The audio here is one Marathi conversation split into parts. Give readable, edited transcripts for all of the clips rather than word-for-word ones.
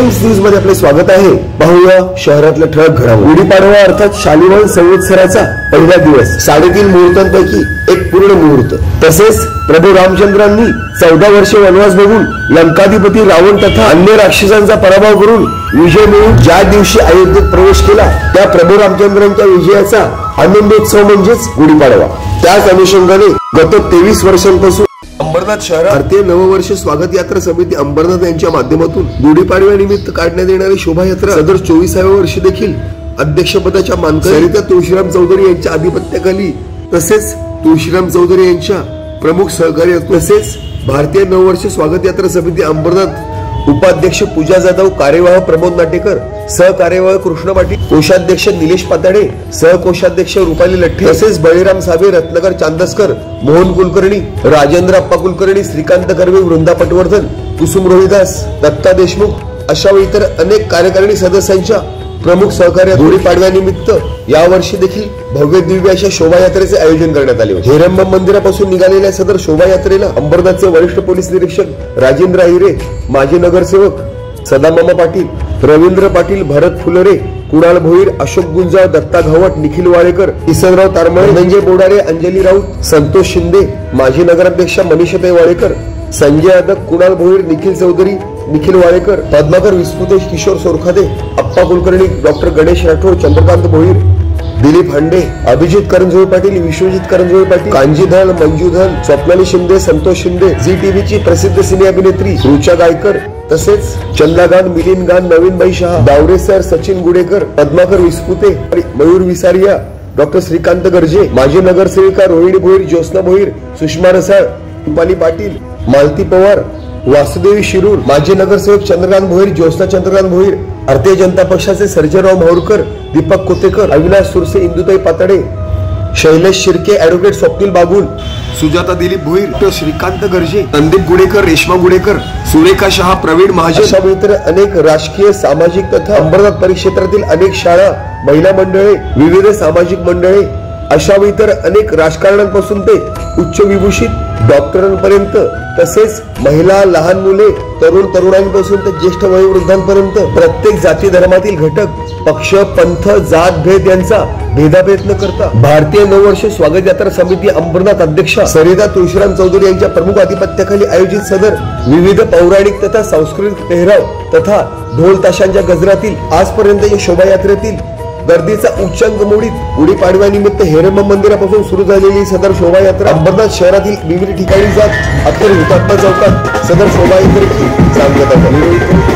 टाइम्स न्यूज मध्ये आपले स्वागत आहे। पाहूया शहरातल्या ठळक घडामोडी। गुढीपाडवा अर्थात शालिवाहन संवत्सराचा पहिला दिवस 3.5 मुहूर्तांपैकी एक पूर्ण मुहूर्त। तसेच प्रभू रामचंद्रांनी 14 वर्षे वनवास भोगून लंकाधिपती रावण तथा अन्य राक्षसांचा पराभव करून विजय मिळवून ज्या दिवशी अयोध्येत प्रवेश केला त्या प्रभू रामचंद्रांच्या विजयाचा आनंदोत्सव म्हणजेच गुढीपाडवा। त्याच अनुषंगाने गत 23 वर्षांपासून अंबरनाथ शहरात भारतीय नववर्ष स्वागत यात्रा समिती अंबरनाथ यांच्या माध्यमातून गुढीपाडव्यानिमित्त काढण्यात येणारी शोभायात्रा सदर 24व्या वर्षी देखील अध्यक्षपदाच्या मानकरी सरिता तुळशीराम चौधरी यांच्या अधिपत्याखाली तसेच तुळशीराम चौधरी यांच्या प्रमुख सहकार्य तसेच भारतीय नववर्ष स्वागत यात्रा समिती अंबरनाथ उपाध्यक्ष पूजा जाधव, कार्यवाह प्रमोद नाटेकर, सहकार्यवाह कृष्ण पाटील, कोषाध्यक्ष निलेश पाताडे, सहकोषाध्यक्ष रुपाली लठ्ठे तसेच बळीराम साबे, रत्नाकर चांदसकर, मोहन कुलकर्णी, राजेंद्र अप्पा कुलकर्णी, श्रीकांत कर्वे, वृंदा पटवर्धन, कुसुम रोहिदास, दत्ता देशमुख अशा व इतर अनेक कार्यकारिणी सदस्यांच्या प्रमुख सहकार्यात गुढीपाडव्यानिमित्त यावर्षी देखील भव्य दिव्य अशा शोभायात्रेचे आयोजन करण्यात आले होते। हेरंबम मंदिरापासून निघालेल्या सदर शोभायात्रेला अंबरनाथचे वरिष्ठ पोलीस निरीक्षक राजेंद्र अहिरे, माजी नगरसेवक सदामामा पाटील, रवींद्र पाटील, भरत फुलरे, कुणाल भोईर, अशोक गुंजाळ, दत्ता घावट, निखिल वाळेकर, किसनराव तारमळे, धनंजय बोडारे, अंजली राऊत, संतोष शिंदे, माजी नगराध्यक्षा मनीषाताई वाळेकर, संजय यादव, कुणाल भोईर, निखिल चौधरी, निखिल वाळेकर, पद्माकर विस्पुते, किशोर सोरखादे, अप्पा कुलकर्णी, डॉक्टर गणेश राठोड, चंद्रकांत भोईर, दिलीप हांडे, अभिजित करंजोळे पाटील, विश्वजित करंजोळे पाटील, कांजी धन, मंजू धन, स्वप्नाली शिंदे, संतोष शिंदे, झी टीव्हीची प्रसिद्ध सिने अभिनेत्री रुचा गायकर तसेच चंदागान, मिलिंद गान, नवीनबाई शहा, दावरे सर, सचिन गुडेकर, पद्माकर विस्पुते, मयूर विसारिया, डॉक्टर श्रीकांत गर्जे, माजी नगरसेविका रोहिणी भोईर, ज्योत्स्ना भोईर, सुषमा रसाळ, रुपाली पाटील, मालती पवार, वासुदेवी शिरूर, माजी नगरसेवक चंद्रकांत भोईर, ज्योत्स्ना चंद्रकांत भोईर, भारतीय जनता पक्षाचे सर्जेराव माहूरकर, दीपक कोतेकर, अविनाश सुरसे, इंदुताई पाताडे, शैलेश शिर्के, ऍडव्होकेट स्वप्नील बागुल, सुजाता दिलीप भोईर, श्रीकांत गर्जे, संदीप गुडेकर, रेश्मा गुडेकर, सुरेखा शहा, प्रवीण महाजन अशा इतर अनेक राजकीय, सामाजिक तथा अंबरनाथ परिक्षेत्रातील अनेक शाळा, महिला मंडळे, विविध सामाजिक मंडळे अशा इतर अनेक राजकारणांपासून ते उच्च विभूषित डॉक्टरांपर्यंत तसेच महिला, लहान मुले, तरुण तरुणांपासून ते ज्येष्ठ वयोवृद्धांपर्यंत प्रत्येक जाती धर्मातील घटक, पक्ष, पंथ, जात भेद यांचा भेदाभेद न करता भारतीय नववर्ष स्वागत यात्रा समिती अंबरनाथ अध्यक्षा सरिता तुळशीराम चौधरी यांच्या प्रमुख अधिपत्याखाली आयोजित सदर विविध पौराणिक तथा सांस्कृतिक पेहराव तथा ढोल ताशांच्या गजरातील आजपर्यंत शोभायात्रेतील गर्दीचा उच्चांक मोडीत गुढीपाडव्यानिमित्त हेरंबम मंदिरापासून सुरू झालेली सदर शोभायात्रा अंबरनाथ शहरातील विविध ठिकाणी जात अखेर हुतात्मा चौकात सदर शोभायात्रेची सांगता झाली।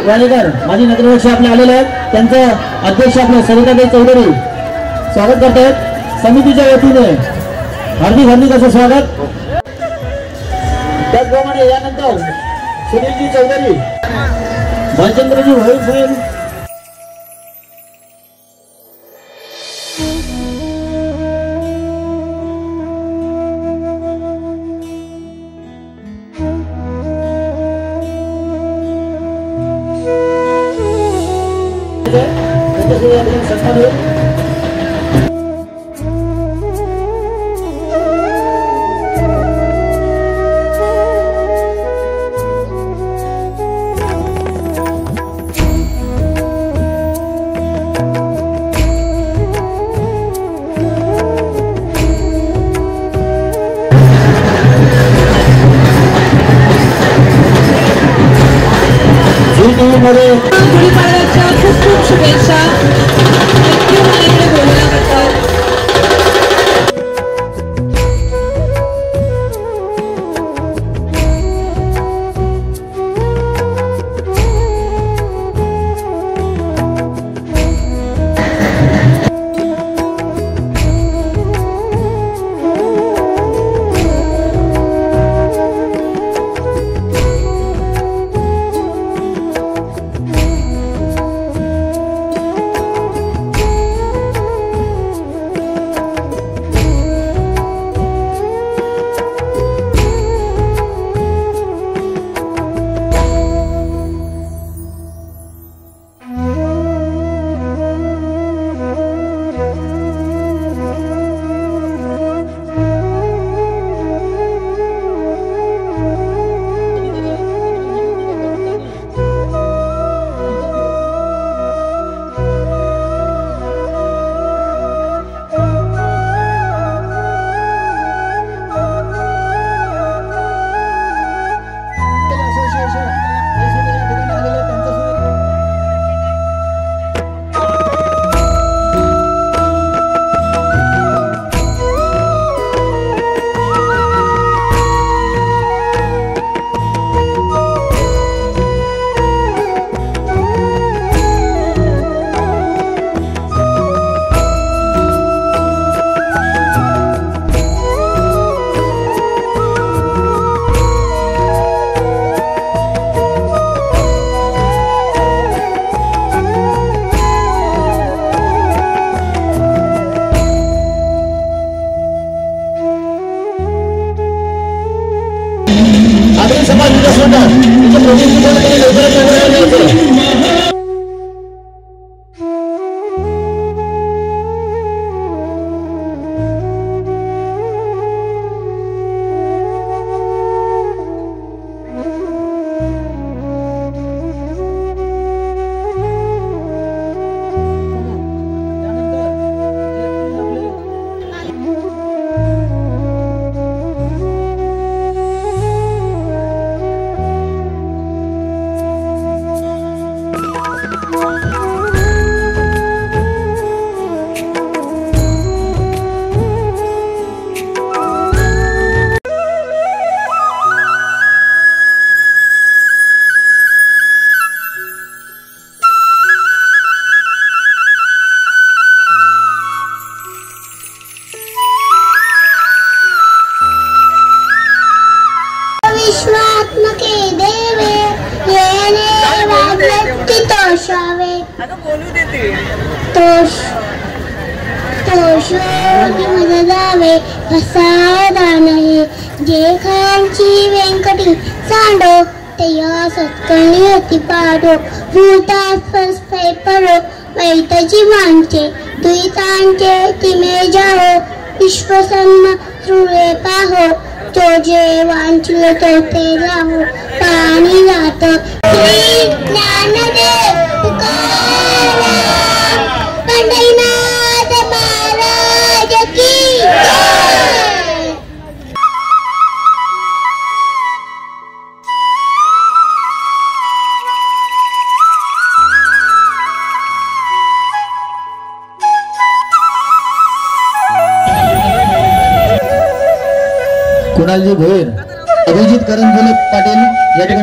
वाणीकर माजी नगरसेवक आपले आलेले आहेत, त्यांचं अध्यक्ष आपले सरिताताई चौधरी स्वागत करतात समितीच्या वतीने हार्दिक असं स्वागत। त्याचप्रमाणे यानंतर सुनीलजी चौधरी भालचंद्रजी होईल गुढीपाडव्याच्या खूप खूप शुभेच्छा। थँक्यू मला इकडे बोलवल्याबद्दल। समाज विकास मंडळ विश्वात्मके देवे येणे वाग्यक्ति तोषावे तोषोगी मददावे प्रसादानहे जे खांची वेंकटी सांडो तया सत्कर्णी अति पाडो भूतास्पस्पै परो वैतजी वांचे दुईतांचे तिमे जाओ विश्वसन्न हृदय पाहो तो जे वांछिल तो ते लाहो पाणी जात ज्ञानदेव तुकाराम पंढरीनाथ महाराज की जय। कुणालजी भोईर अभिजित करंजुले पाटील या ठिकाणी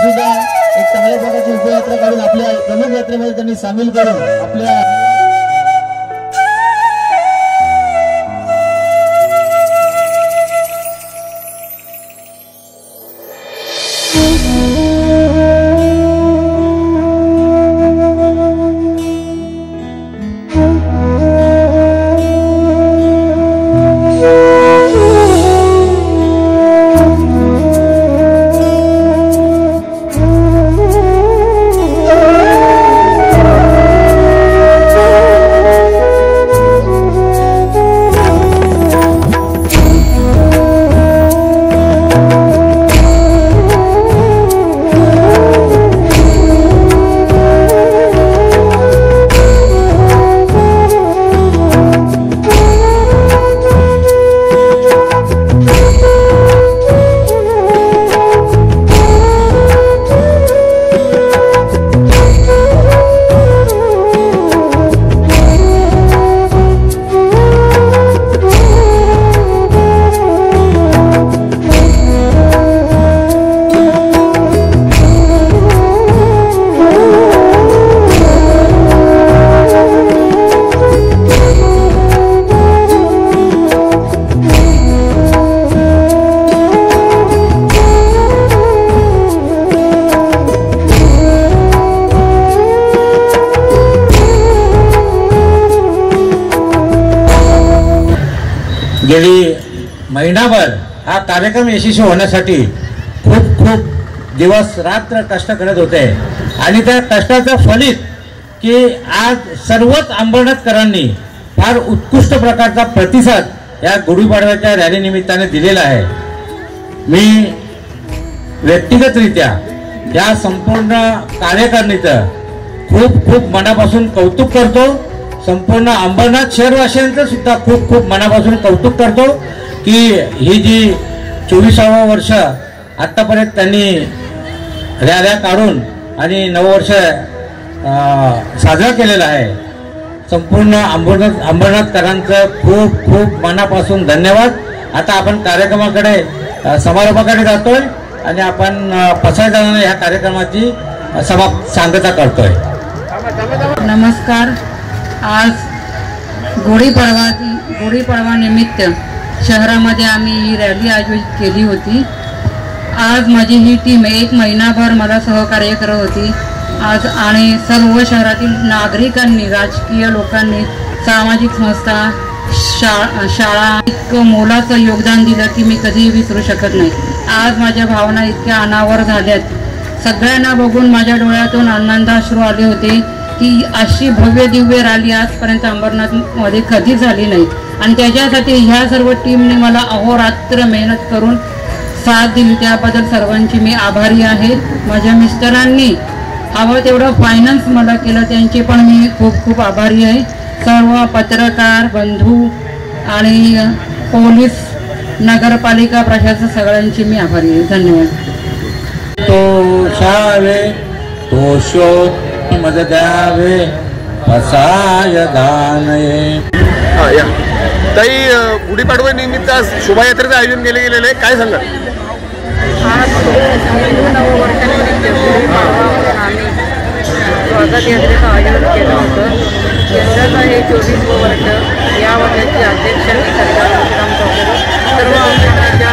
सुद्धा एक चांगल्या प्रकारची उपयात्रा काढून आपल्या प्रमुख यात्रेमध्ये त्यांनी सामील करून आपल्या गेली महिनाभर हा कार्यक्रम यशस्वी होण्यासाठी खूप खूप दिवस रात्र कष्ट करत होते आणि त्या कष्टाचं फलित की आज सर्वच अंबरनाथकरांनी फार उत्कृष्ट प्रकारचा प्रतिसाद या गुढीपाडव्याच्या रॅली निमित्ताने दिलेला आहे। मी व्यक्तिगतरित्या या संपूर्ण कार्यकारिणीचं खूप खूप मनापासून कौतुक करतो। संपूर्ण अंबरनाथ शहरवासियांचं सुद्धा खूप खूप मनापासून कौतुक करतो की ही जी 24वे वर्ष आतापर्यंत त्यांनी रॅल्या काढून आणि नववर्ष साजरा केलेला आहे। संपूर्ण अंबरनाथकरांचं खूप खूप मनापासून धन्यवाद। आता आपण कार्यक्रमाकडे समारोपाकडे जातोय आणि आपण 50 जणांना ह्या कार्यक्रमाची सांगता करतोय। नमस्कार। आज गुढीपाडवा निमित्त शहरामध्ये आम्ही ही रॅली आयोजित केली होती। आज माझी ही टीम एक महिनाभर मला सहकार्य करत होती। आज आणि सर्व शहरातील नागरिकांनी, राजकीय लोकांनी, सामाजिक संस्था, शाळा इतकं मोलाचं योगदान दिलं की मी कधीही विसरू शकत नाही। आज माझ्या भावना इतक्या अनावर झाल्यात। सगळ्यांना बघून माझ्या डोळ्यातून आनंदाश्रू आले होते की अशी भव्य दिव्य रॅली आजपर्यंत अंबरनाथमध्ये कधी झाली नाही आणि त्याच्यासाठी ह्या सर्व टीमने मला अहोरात्र मेहनत करून साथ दिली, त्याबद्दल सर्वांची मी आभारी आहे। माझ्या मिस्टरांनी हवं तेवढं फायनान्स मला केलं, त्यांचे पण मी खूप खूप आभारी आहे। सर्व पत्रकार बंधू आणि पोलीस, नगरपालिका प्रशासन सगळ्यांची मी आभारी आहे। धन्यवाद। तो शावे तो शोध मद द्यावे असाय दानये। ताई, गुढीपाडवा निमित्त शोभायात्रेचं आयोजन केले गेलेलं आहे, काय सांगा? आज हिंदू नववर्षानिमित्त आम्ही स्वागत यात्रेचं आयोजन केलं होतं। यंदाचं हे 24वं वर्ष। या वर्षाचे अध्यक्ष सरदार विक्रम चौधरी, सर्व अंबरनाथच्या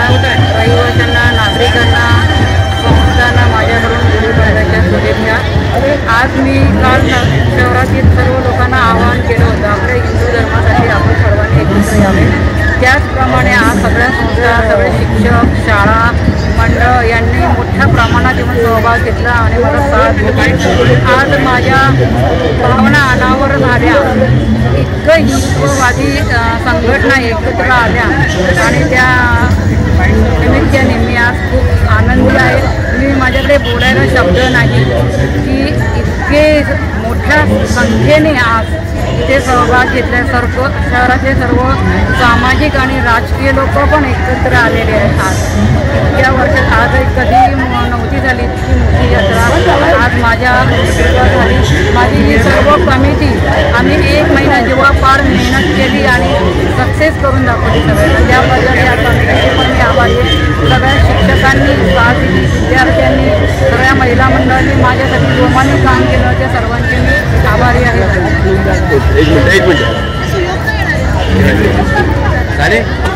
रहिवाशांना, नागरिकांना, संस्थांना माझ्याकडून गुढीपाडव्याच्या शुभेच्छा। आज मी काल शहरातील सर्व लोकांना आवाहन केलं होतं आपल्या हिंदू धर्मासाठी आपण सर्वांनी एकत्र यावे। त्याचप्रमाणे आज सगळ्या संस्था, सगळे शिक्षक, शाळा, मंडळ यांनी मोठ्या प्रमाणात येऊन सहभाग घेतला आणि मला साथ दिली। आज माझ्या भावना अनावर झाल्या। इतकं हिंदुत्ववादी संघटना एकत्र आल्या आणि त्या निमित्ताने मी आज खूप आनंदी आहे। मी माझ्याकडे बोलायला शब्द नाही की इतके मोठ्या संख्येने आज इथे सहभाग घेतल्यासारखं शहरातले सर्व सामाजिक आणि राजकीय लोक पण एकत्र आलेले आहेत। आज इतक्या वर्षात आज कधी नव्हती झाली इतकी मोठी यात्रा आज माझ्या झाली। माझी ही सर्व कमिटी आम्ही 1 महिना जेव्हा फार मेहनत केली आणि सक्सेस सक्सेस करून दाखवली सगळ्यांना. त्याबद्दल या कमिटीचे पण मी आभारी आहे. सगळ्या शिक्षकांनी, साथ दिली, विद्यार्थ्यांनी, सगळ्या महिला मंडळांनी माझ्यासाठी जोमाने काम केलं. त्या सर्वांचे मी आभारी आहे. एक मिनिट चालेल.